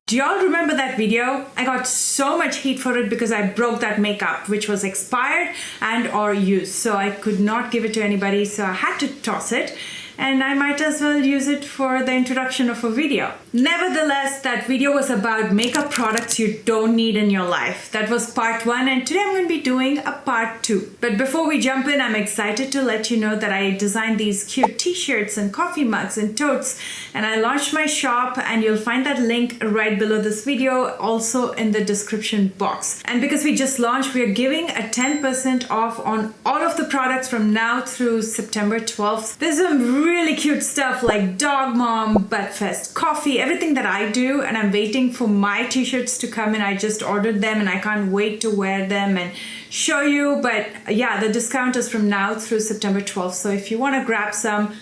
Do y'all remember that video? I got so much heat for it because I broke that makeup, which was expired and or used. So I could not give it to anybody, so I had to toss it. And I might as well use it for the introduction of a video. Nevertheless, that video was about makeup products you don't need in your life. That was part 1, and today I'm going to be doing a part 2. But before we jump in, I'm excited to let you know that I designed these cute t-shirts and coffee mugs and totes, and I launched my shop, and you'll find that link right below this video, also in the description box. And because we just launched, we are giving a 10% off on all of the products from now through September 12th. There's some really cute stuff like Dog Mom, Buttfest, coffee, everything that I do, and I'm waiting for my t-shirts to come in. I just ordered them and I can't wait to wear them and show you. But yeah, the discount is from now through September 12th, so if you want to grab some,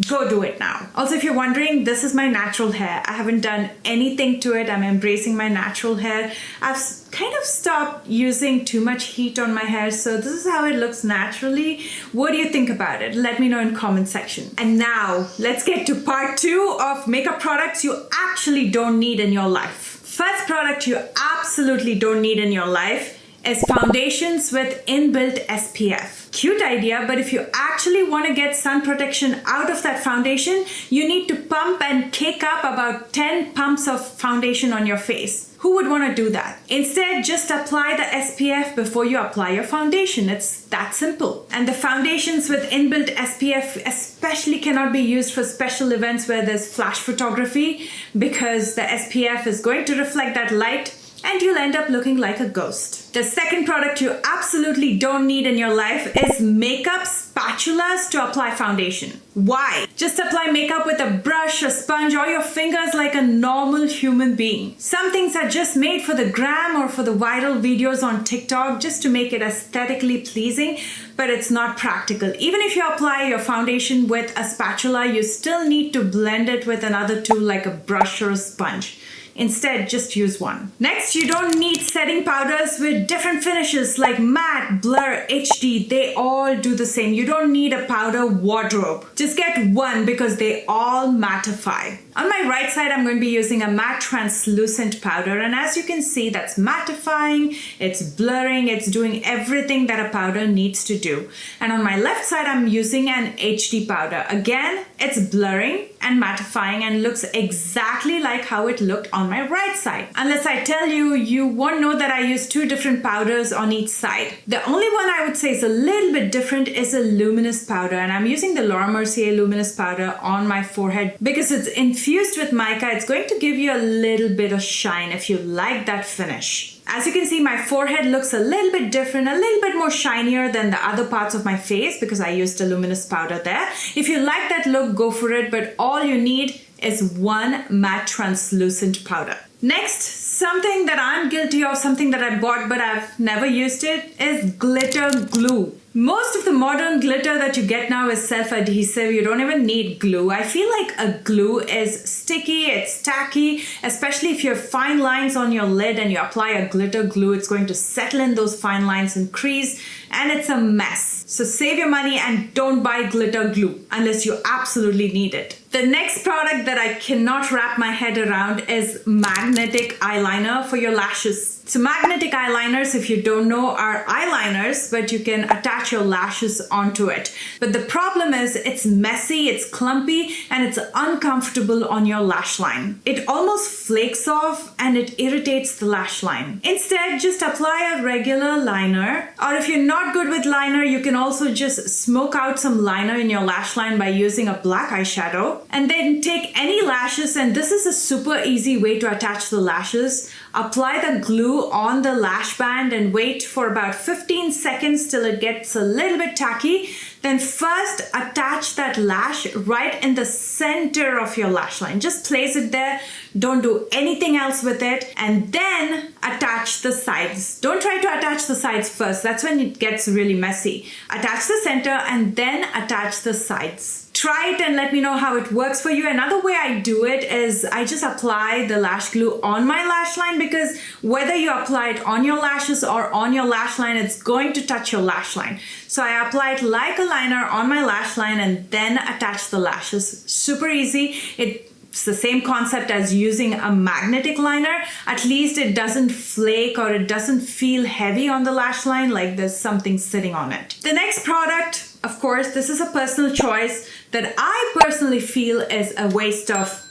go do it now. Also, if you're wondering, this is my natural hair. I haven't done anything to it. I'm embracing my natural hair. I've kind of stopped using too much heat on my hair, so this is how it looks naturally. What do you think about it? Let me know in comment section. And now let's get to part 2 of makeup products you actually don't need in your life. First product you absolutely don't need in your life is foundations with inbuilt SPF. Cute idea, but if you actually want to get sun protection out of that foundation, you need to pump and cake up about 10 pumps of foundation on your face. Who would want to do that? Instead, just apply the SPF before you apply your foundation. It's that simple. And the foundations with inbuilt SPF especially cannot be used for special events where there's flash photography, because the SPF is going to reflect that light and you'll end up looking like a ghost. The second product you absolutely don't need in your life is makeup spatulas to apply foundation. Why? Just apply makeup with a brush, a sponge, or your fingers like a normal human being. Some things are just made for the gram or for the viral videos on TikTok just to make it aesthetically pleasing, but it's not practical. Even if you apply your foundation with a spatula, you still need to blend it with another tool like a brush or a sponge. Instead, just use one. Next, you don't need setting powders with different finishes like matte, blur, HD. They all do the same. You don't need a powder wardrobe. Just get one because they all mattify. On my right side, I'm going to be using a matte translucent powder, and as you can see, that's mattifying, it's blurring, it's doing everything that a powder needs to do. And on my left side, I'm using an HD powder. Again, it's blurring and mattifying and looks exactly like how it looked on my right side. Unless I tell you, you won't know that I use 2 different powders on each side. The only one I would say is a little bit different is a luminous powder, and I'm using the Laura Mercier luminous powder on my forehead because it's infused with mica. It's going to give you a little bit of shine if you like that finish. As you can see, my forehead looks a little bit different, a little bit more shinier than the other parts of my face because I used a luminous powder there. If you like that look, go for it, but all you need is one matte translucent powder. Next, something that I'm guilty of, something that I bought but I've never used it, is glitter glue. Most of the modern glitter that you get now is self-adhesive. You don't even need glue. I feel like a glue is sticky, it's tacky, especially if you have fine lines on your lid and you apply a glitter glue, it's going to settle in those fine lines and crease, and it's a mess. So save your money and don't buy glitter glue unless you absolutely need it. The next product that I cannot wrap my head around is magnetic eyeliner for your lashes. So magnetic eyeliners, if you don't know, are eyeliners, but you can attach your lashes onto it. But the problem is it's messy, it's clumpy, and it's uncomfortable on your lash line. It almost flakes off and it irritates the lash line. Instead, just apply a regular liner, or if you're not good with liner, you can also just smoke out some liner in your lash line by using a black eyeshadow. And then take any lashes, and this is a super easy way to attach the lashes. Apply the glue on the lash band and wait for about 15 seconds till it gets a little bit tacky. Then first attach that lash right in the center of your lash line. Just place it there. Don't do anything else with it. And then attach the sides. Don't try to attach the sides first. That's when it gets really messy. Attach the center and then attach the sides. Try it and let me know how it works for you. Another way I do it is I just apply the lash glue on my lash line, because whether you apply it on your lashes or on your lash line, it's going to touch your lash line. So I apply it like a liner on my lash line and then attach the lashes. Super easy. It It's the same concept as using a magnetic liner. At least it doesn't flake or it doesn't feel heavy on the lash line like there's something sitting on it. The next product, of course, this is a personal choice that I personally feel is a waste of,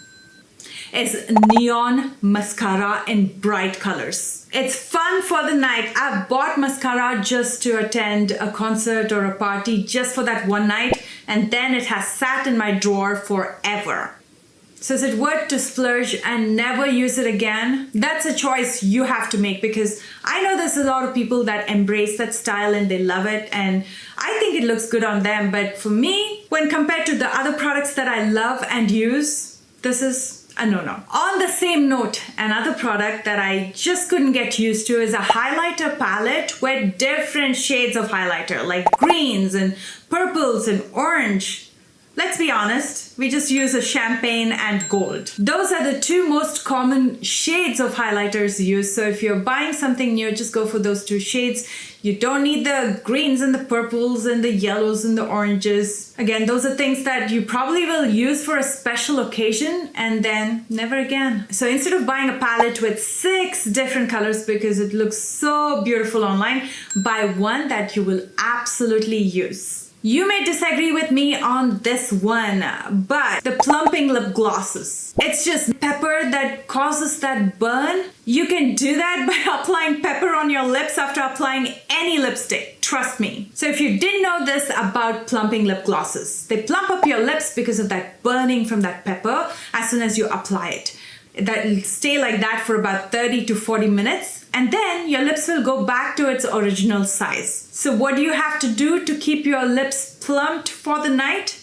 is neon mascara in bright colors. It's fun for the night. I've bought mascara just to attend a concert or a party just for that one night, and then it has sat in my drawer forever. So is it worth to splurge and never use it again? That's a choice you have to make, because I know there's a lot of people that embrace that style and they love it, and I think it looks good on them. But for me, when compared to the other products that I love and use, this is a no-no. On the same note, another product that I just couldn't get used to is a highlighter palette with different shades of highlighter, like greens and purples and orange. Let's be honest, we just use a champagne and gold. Those are the two most common shades of highlighters used. So if you're buying something new, just go for those two shades. You don't need the greens and the purples and the yellows and the oranges. Again, those are things that you probably will use for a special occasion and then never again. So instead of buying a palette with 6 different colors because it looks so beautiful online, buy one that you will absolutely use. You may disagree with me on this one, but the Plumping lip glosses. It's just pepper that causes that burn. You can do that by applying pepper on your lips after applying any lipstick. Trust me. So if you didn't know this about Plumping lip glosses, they plump up your lips because of that burning from that pepper as soon as you apply it. That'll stay like that for about 30 to 40 minutes. And then your lips will go back to its original size. So what do you have to do to keep your lips plumped for the night?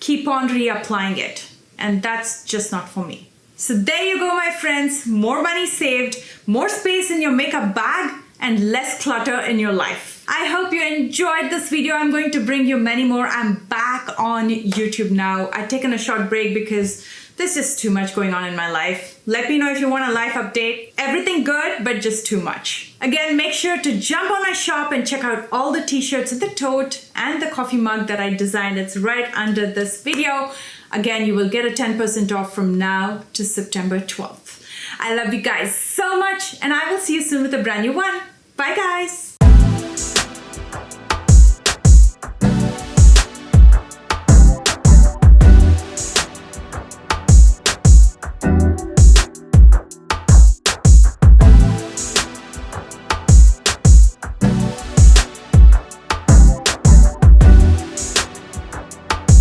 Keep on reapplying it. And that's just not for me. So there you go, my friends. More money saved, more space in your makeup bag, and less clutter in your life. I hope you enjoyed this video. I'm going to bring you many more. I'm back on YouTube now. I've taken a short break because there's just too much going on in my life. Let me know if you want a life update. Everything good, but just too much. Again, make sure to jump on my shop and check out all the t-shirts, the tote, and the coffee mug that I designed. It's right under this video. Again, you will get a 10% off from now to September 12th. I love you guys so much, and I will see you soon with a brand new one. Bye, guys.